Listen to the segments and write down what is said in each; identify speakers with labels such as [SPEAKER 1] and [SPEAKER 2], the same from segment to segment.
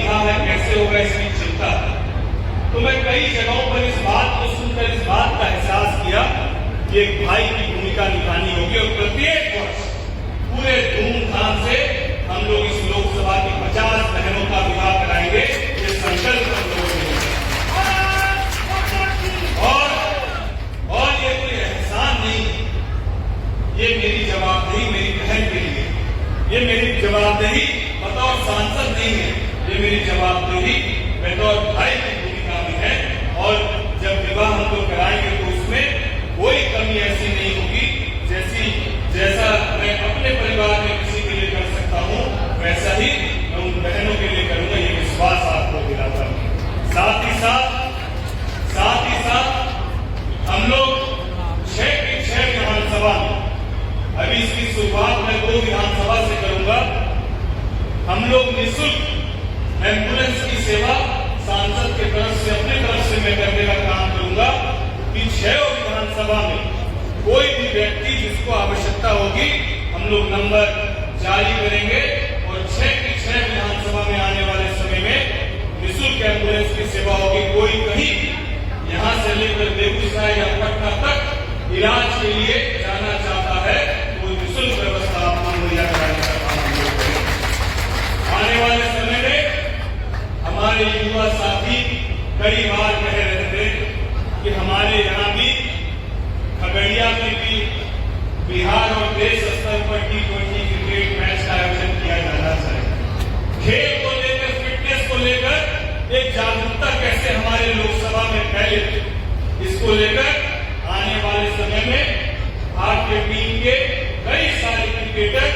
[SPEAKER 1] विवाह है कैसे होगा इसकी चिंता है। तो मैं कई जगहों पर इस बात को सुनकर इस बात का एहसास किया कि एक भाई की भूमिका निभानी होगी और प्रत्येक वर्ष पूरे धूमधाम से हम लोग इस लोकसभा की 50 बहनों का विवाह कराएंगे। ये संकल्प हम लोगों ने और ये कोई एहसान नहीं, ये मेरी जवाबदेही मेरी बहन के लिए, ये मेरी जवाबदेही बतौर सांसद नहीं है, ये मेरी जवाबदेही बतौर भाई की भूमिका में है। और जब विवाह हम लोग कराएंगे तो उसमें कोई कमी ऐसी नहीं होगी, जैसा मैं अपने परिवार में किसी के लिए कर सकता हूँ वैसा ही मैं उन बहनों के लिए करूंगा, ये विश्वास आपको दिलाता हूँ। साथ ही साथ हम लोग 6 की 6 विधानसभा में, अभी इसकी शुरुआत मैं 2 विधानसभा से करूंगा, हम लोग निःशुल्क एम्बुलेंस की सेवा सांसद के तरफ से अपनी तरफ से मैं करने का काम करूंगा कि 6 विधानसभा में कोई भी व्यक्ति जिसको आवश्यकता होगी हम लोग नंबर जारी करेंगे और 6 की 6 विधानसभा में आने वाले समय में निःशुल्क एम्बुलेंस की सेवा होगी। कोई कहीं यहाँ से लेकर बेगूसराय या पटना तक इलाज के लिए जाना चाहता है तो निःशुल्क व्यवस्था आपको मुहैया कराने का काम हम लोग करेंगे। आने वाले समय में हमारे युवा साथी कई बार कह रहे थे कि हमारे यहाँ भी खगड़िया में भी बिहार और देश स्तर पर T20 क्रिकेट मैच का आयोजन किया जाना चाहिए। खेल को लेकर, फिटनेस को लेकर एक जागरूकता कैसे हमारे लोकसभा में फैले, इसको लेकर आने वाले समय में भारतीय टीम के कई सारे क्रिकेटर,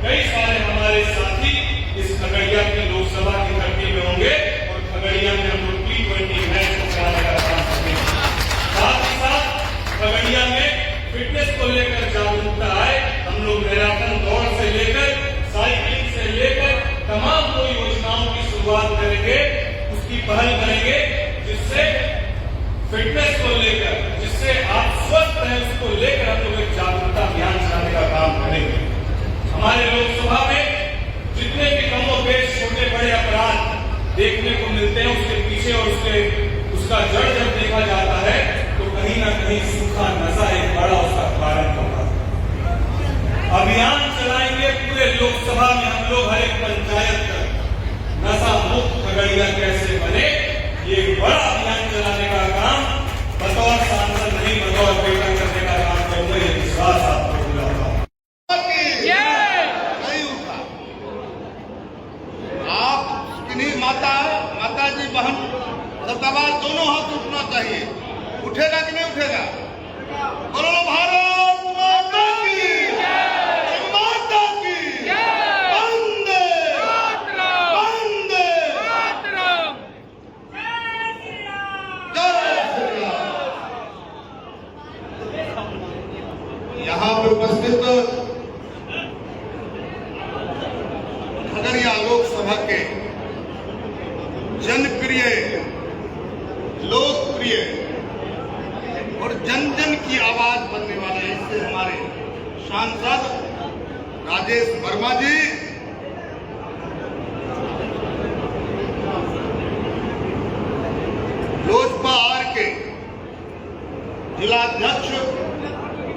[SPEAKER 1] कई सारे हमारे साथी इस खगड़िया की लोकसभा की धरती में होंगे और खगड़िया में हम लोग T20 मैच को कराने का काम करेंगे। साथ ही साथ खगड़िया में फिटनेस को लेकर जागरूकता आए, हम लोग मैराथन दौड़ से लेकर साइकिलिंग से लेकर तमाम कोई योजनाओं की शुरुआत करेंगे, उसकी पहल करेंगे जिससे फिटनेस को लेकर, जिससे आप स्वस्थ हैं उसको लेकर हम लोग एक जागरूकता अभियान चलाने का काम करेंगे। हमारे लोकसभा में जितने भी कमोबेश छोटे बड़े अपराध देखने को मिलते हैं उसके पीछे और उसका जड़ जब देखा जाता है तो कहीं ना कहीं सूखा नशा एक बड़ा उसका कारण होगा। अभियान चलाएंगे पूरे लोकसभा में हम लोग हर एक पंचायत तक नशा मुक्त खगड़िया कैसे बने, ये बड़ा अभियान चलाने का काम बतौर सांसद नहीं बतौर बेटा करने का काम करूंगा, ये विश्वास आपको दिलाता हूँ।
[SPEAKER 2] आप किन्हीं माता जी बहन सबका आवाज दोनों हाथ उठना चाहिए। उठेगा कि नहीं उठेगा? बोलो भारत माता की माता की वंदे वंदे जय श्री राम। यहाँ पे उपस्थित खगड़िया लोकसभा के जनप्रिय, लोकप्रिय और जन जन की आवाज बनने वाले इससे हमारे सांसद राजेश वर्मा जी, लोजपा आर के जिलाध्यक्ष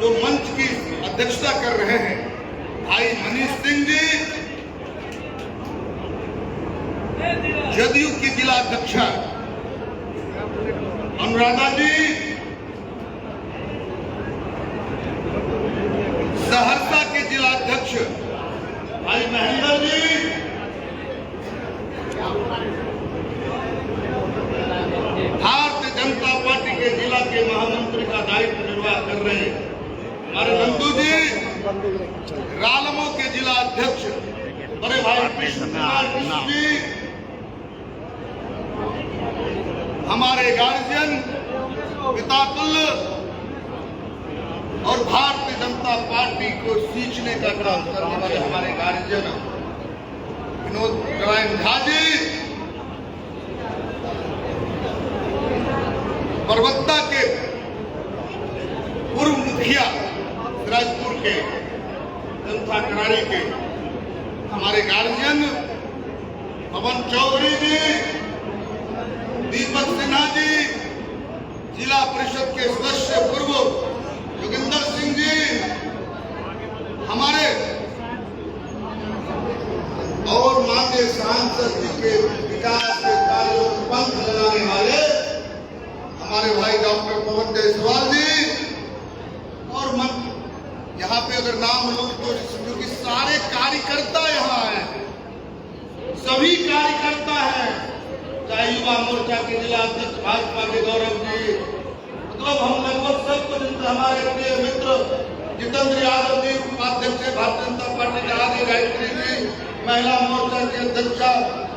[SPEAKER 2] जो मंच की अध्यक्षता कर रहे हैं भाई मनीष सिंह जी, जदयू की जिलाध्यक्ष अनुराधा जी, सहरसा के जिलाध्यक्ष भाई महेंद्र जी, भारतीय जनता पार्टी के जिला के महामंत्री का दायित्व निर्वाह कर रहे हमारे नंदू जी, रालमो के जिला अध्यक्ष बड़े भाई कृष्ण कुमार जी, हमारे गार्जियन पितातुल्य और भारतीय जनता पार्टी को सींचने का काम करने वाले हमारे गार्जियन विनोद नारायण झा जी, परबत्ता के पूर्व मुखिया सिराजपुर के जनता करारी के हमारे गार्जियन पवन चौधरी जी, दीपक सिन्हा जी, जिला परिषद के सदस्य पूर्व योगिंदर सिंह जी, हमारे और माननीय सांसद जी के विकास के कार्यों को पंख लगाने वाले हमारे भाई डॉक्टर पवन जायसवाल जी, और यहाँ पे अगर नाम लूं तो क्योंकि सारे कार्यकर्ता यहाँ आए हैं, सभी कार्यकर्ता हैं, चाहे युवा मोर्चा के जिला अध्यक्ष भाजपा के गौरव जी, मतलब हम लगभग सबको जिनसे हमारे प्रिय मित्र जितेंद्र यादव जी, उपाध्यक्ष भारतीय जनता पार्टी के आदि गायत्री जी, महिला मोर्चा की अध्यक्षा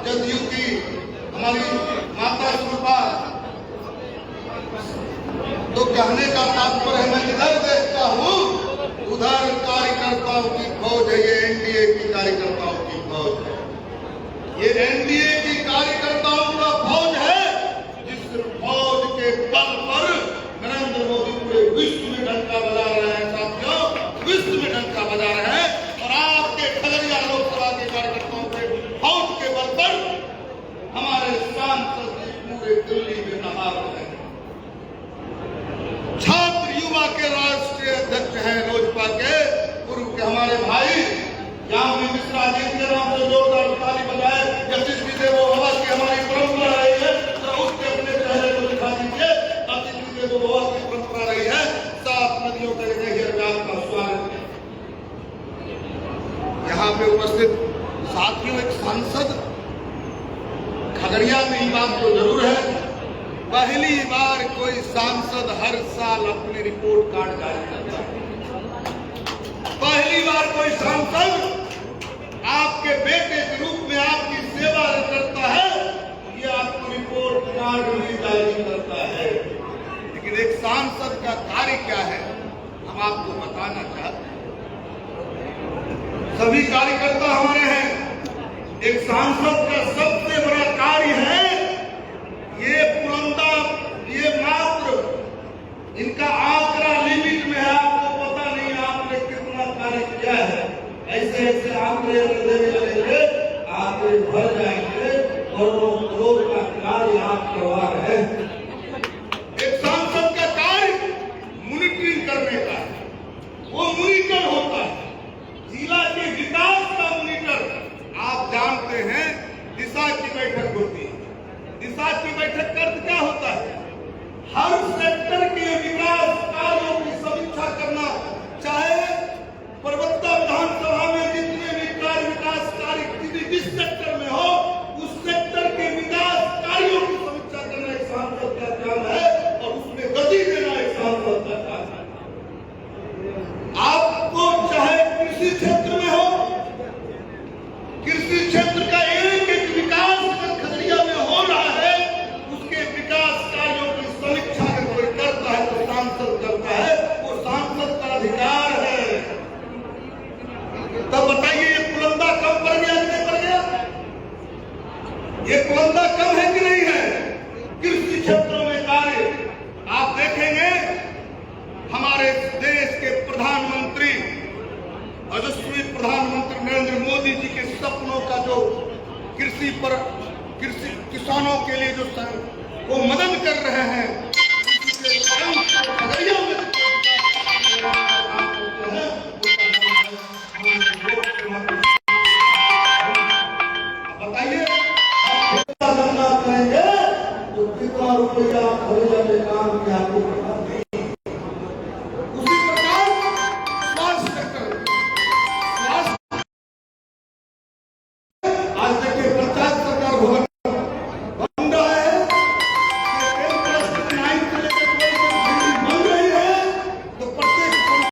[SPEAKER 2] जदयू की हमारी माता सुरभा, तो कहने का तात्पर्य है, मैं इधर देखता हूँ उधर कार्यकर्ताओं की फौज है, ये एनडीए की कार्यकर्ताओं की फौज है, ये एनडीए की कार्यकर्ताओं का फौज है, जिस फौज के बल पर नरेंद्र मोदी पूरे विश्व में डंका बजा रहे हैं साथियों, विश्व में डंका बजा रहे हैं, और आपके खगड़िया लोकसभा के कार्यकर्ताओं के फौज के बल पर हमारे सांसद पूरे दिल्ली में नहा रहे हैं। छात्र युवा के राष्ट्रीय अध्यक्ष हैं लोजपा के पूर्व के हमारे भाई यामिनी मिश्रा जी के नाम से जोरदार ताली बजाए, यशस्वी देवो भव की हमारी परंपरा रही है, तो उसके अपने चेहरे को दिखा दीजिए, यशस्वी देवो भव की परंपरा रही है, 7 नदियों के लिए आपका स्वागत है। यहाँ पे उपस्थित साथियों, एक सांसद खगड़िया में ही बात तो जरूर है, पहली बार कोई सांसद हर साल अपनी रिपोर्ट कार्ड जारी करता है, पहली बार कोई सांसद आपके बेटे के रूप में आपकी सेवा करता है, ये आपको रिपोर्ट कार्ड भी जारी करता है। लेकिन एक सांसद का कार्य क्या है हम आपको बताना चाहते हैं, सभी कार्यकर्ता हमारे हैं, एक सांसद का सबसे बड़ा कार्य है ये पुरंदा, ये मात्र इनका आंकड़ा लिमिट में है, आपको पता नहीं आपने कितना कार्य किया है, ऐसे ऐसे आंकड़े देने लगेंगे, आंकड़े भर जाएंगे, करोड़ों करोड़ का कार्य आप करवा रहे हैं। एक सांसद का कार्य मॉनिटरिंग करने का है, वो मॉनिटर होता है, जिला के विकास का मॉनिटर। आप जानते हैं दिशा की बैठक होती है, दिशा की बैठक का अर्थ क्या होता है, हर सेक्टर के विकास कार्यों की समीक्षा करना, चाहे परबत्ता विधानसभा में जितने भी कार्य विकास कार्य जिस सेक्टर में हो, उस सेक्टर के विकास कार्यों की समीक्षा करना एक सांसद का काम है, और उसमें गति देना एक सांसद का काम है। आपको चाहे कृषि क्षेत्र में हो, कृषि क्षेत्र का एक एक विकास खगड़िया में हो रहा है, उसके विकास कार्यों की समीक्षा अगर कोई करता है तो सांसद करता है, वो सांसद का अधिकार है। तब बताइए ये पुलंदा कम पड़ गया कि नहीं पड़ गया, ये पुलंदा कम है कि नहीं है कृषि क्षेत्रों में कार्य। आप देखेंगे हमारे देश के प्रधानमंत्री, यशस्वी प्रधानमंत्री नरेंद्र मोदी जी के सपनों का जो कृषि किसानों के लिए जो वो मदद कर रहे हैं, बताइए आप कितना करेंगे तो कितना रुपया खरीदा में काम किया आपको